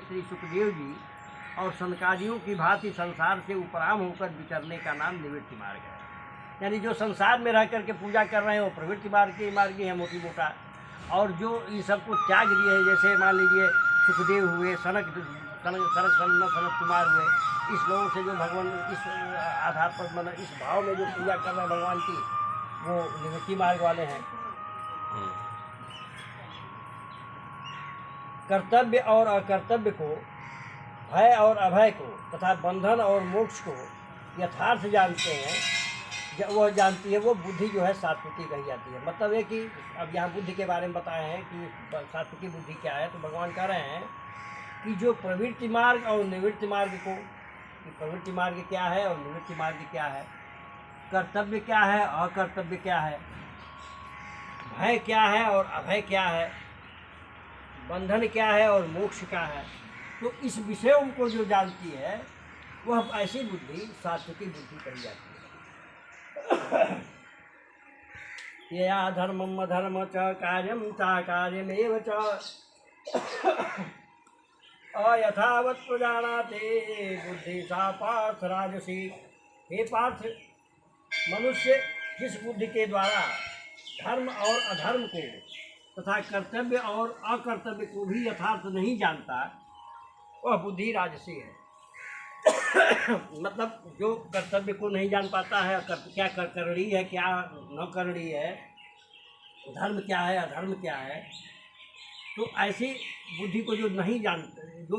श्री सुखदेव जी और सनकादियों की भांति संसार से उपराम होकर विचरने का नाम निवृत्ति मार्ग है। यानी जो संसार में रह करके पूजा कर रहे हैं वो प्रवृत्ति मार्गी है मोटी मोटा, और जो इन सबको त्याग दिए हैं, जैसे मान लीजिए सुखदेव हुए, सनत कुमार हुए, इस लोगों से जो भगवान इस आधार पर मतलब इस भाव में जो पूजा कर रहे हैं भगवान की, वो निवृत्ति मार्ग वाले हैं। कर्तव्य और अकर्तव्य को, भय और अभय को तथा बंधन और मोक्ष को यथार्थ जानते हैं, जब वह जानती है, वो बुद्धि जो है सात्विकी कही जाती है। मतलब है कि अब यहाँ बुद्धि के बारे में बताए हैं कि सात्विकी बुद्धि क्या है, तो भगवान कह रहे हैं कि जो प्रवृत्ति मार्ग और निवृत्ति मार्ग को, कि प्रवृत्ति मार्ग क्या है और निवृत्ति मार्ग क्या है, कर्तव्य क्या है, अकर्तव्य क्या है, भय क्या है और अभय क्या है, बंधन क्या है और मोक्ष क्या है, तो इस विषयों को जो जानती है वह ऐसी बुद्धि सात्विकी बुद्धि कही जाती है। यया धर्मम अधर्म च कार्यम चा कार्यमेव च अयथावत् प्रजानाते बुद्धि सा पार्थ राजसी। हे पार्थ, मनुष्य जिस बुद्धि के द्वारा धर्म और अधर्म को तथा कर्तव्य और अकर्तव्य को भी यथार्थ नहीं जानता, वह बुद्धि राजसी है। मतलब जो कर्तव्य को नहीं जान पाता है, क्या करनी है क्या न करनी है, धर्म क्या है अधर्म क्या है, तो ऐसी बुद्धि को जो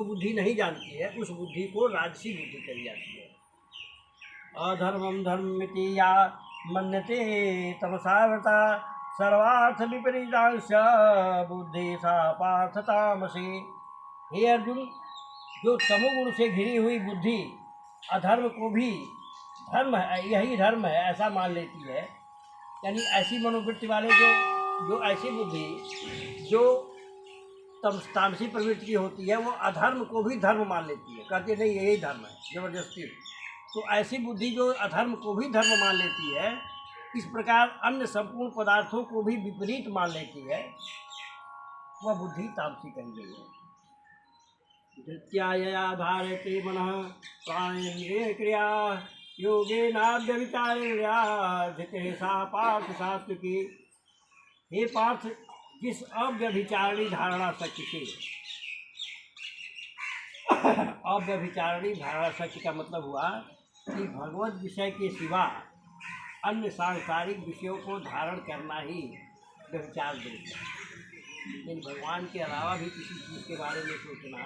बुद्धि नहीं जानती है, उस बुद्धि को राजसी बुद्धि कही जाती है। अधर्मम धर्ममिति या मन्यते तमसावृता सर्वार्थ विपरीतांश बुद्धि सा पार्थ तामसी। हे अर्जुन, जो तमोगुण से घिरी हुई बुद्धि अधर्म को भी धर्म है, यही धर्म है ऐसा मान लेती है, यानी ऐसी मनोवृत्ति वाले जो ऐसी बुद्धि जो तामसी प्रवृत्ति की होती है, वो अधर्म को भी धर्म मान लेती है, कहती है नहीं यही धर्म है जबरदस्ती। तो ऐसी बुद्धि जो अधर्म को भी धर्म मान लेती है, इस प्रकार अन्य संपूर्ण पदार्थों को भी विपरीत मान लेती है, वह बुद्धि तामसी कही गई है। धृत्यायया धारयते मनः प्राणेन्द्रिय क्रिया योगेनाव्यभिचारिण्या धृते सा पार्थ सात्विकी। हे पार्थ, जिस अव्यभिचारिणी धारणा शक्ति से, अव्यभिचारिणी धारणा शक्ति का मतलब हुआ कि भगवत विषय के सिवा अन्य सांसारिक विषयों को धारण करना ही व्यभिचार देता है। लेकिन भगवान के अलावा भी किसी चीज़ के बारे में सोचना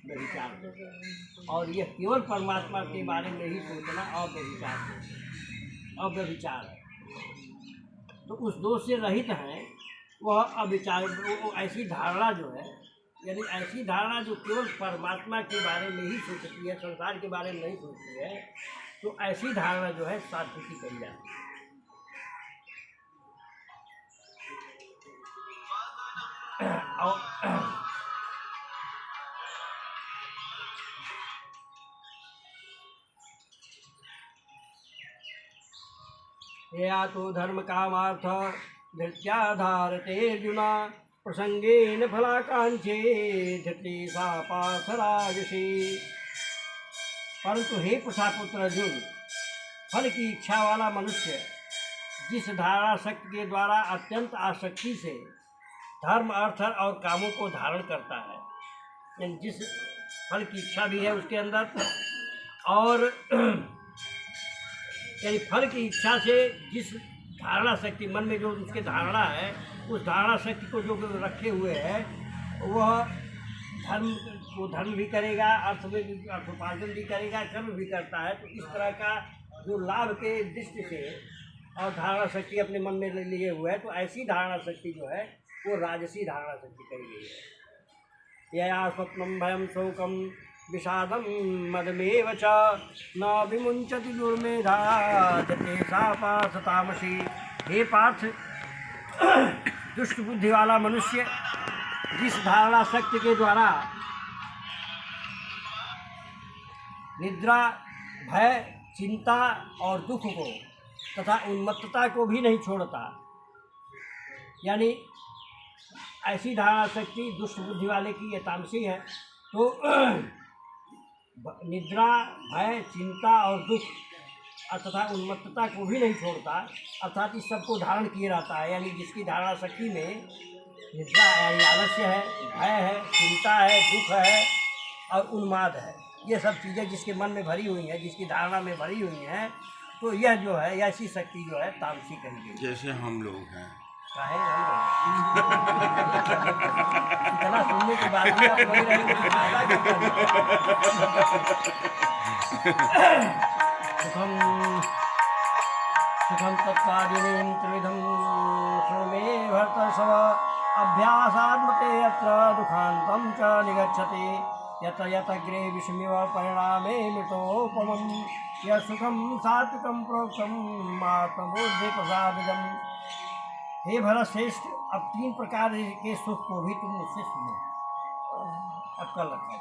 व्यभिचार, और यह केवल परमात्मा के बारे में ही सोचना अव्यभिचार है। तो उस दोष से रहित है वह अविचार। वो ऐसी धारणा जो है, यानी ऐसी धारणा जो केवल परमात्मा के बारे में ही सोचती है, संसार के बारे में नहीं सोचती है, तो ऐसी धारणा जो है सात्विकी कही जाती है। या तो धर्म कामार्थ धृत्या धारते अर्जुना प्रसंगेन फलाकांक्षे धृति सा पार्थ राजसी। परंतु हे प्रथापुत्र अर्जुन, फल की इच्छा वाला मनुष्य जिस धारणा शक्ति के द्वारा अत्यंत आसक्ति से धर्म अर्थ और कामों को धारण करता है, यानी जिस फल की इच्छा भी है उसके अंदर, और यानी फल की इच्छा से जिस धारणा शक्ति मन में जो उसके धारणा है, उस धारणा शक्ति को जो रखे हुए है, वह धर्म को धर्म भी करेगा, अर्थ में भी अर्थोपार्जन भी करेगा, कर्म भी करता है। तो इस तरह का जो लाभ के दृष्टि से और धारणा शक्ति अपने मन में लिए हुए है, तो ऐसी धारणा शक्ति जो है वो राजसी धारणा शक्ति कही गई है। यया स्वप्नम भयम शोकम विषादम मदमेव च न विमुंचति दुर्मेधा धृते सा पार्थ तामसी। हे पार्थ, दुष्ट बुद्धि वाला मनुष्य जिस धारणा शक्ति के द्वारा निद्रा, भय, चिंता और दुख को तथा उन्मत्तता को भी नहीं छोड़ता, यानी ऐसी धारणा शक्ति दुष्ट बुद्धि वाले की ये तामसी है। तो निद्रा, भय, चिंता और दुख तथा उन्मत्तता को भी नहीं छोड़ता, अर्थात इस सबको धारण किए रहता है। यानी जिसकी धारणा शक्ति में निद्रा यानी आलस्य है, भय है, चिंता है, दुख है और उन्माद है, ये सब चीज़ें जिसके मन में भरी हुई हैं, जिसकी धारणा में भरी हुई हैं, तो यह जो है ऐसी शक्ति जो है तामसी कही गई। जैसे हम लोग हैं। काहे इतना सुनने के बाद भी आप वही रहेंगे तो फायदा क्या सुखम सुखम तत्वादिनीं त्रिविधं श्रुमे भर्तर्षभ अभ्यासात्मते यत्र दुःखान्तं च निगच्छति यत यतग्रे विषमिव परिणामे मृतोपमं यत्सुखं सात्विकं प्रोक्तम् आत्मबुद्धिप्रसादजम्। हे भरत श्रेष्ठ, अब 3 प्रकार के सुख को भी तुम मुझसे सुनो। अब कल रखा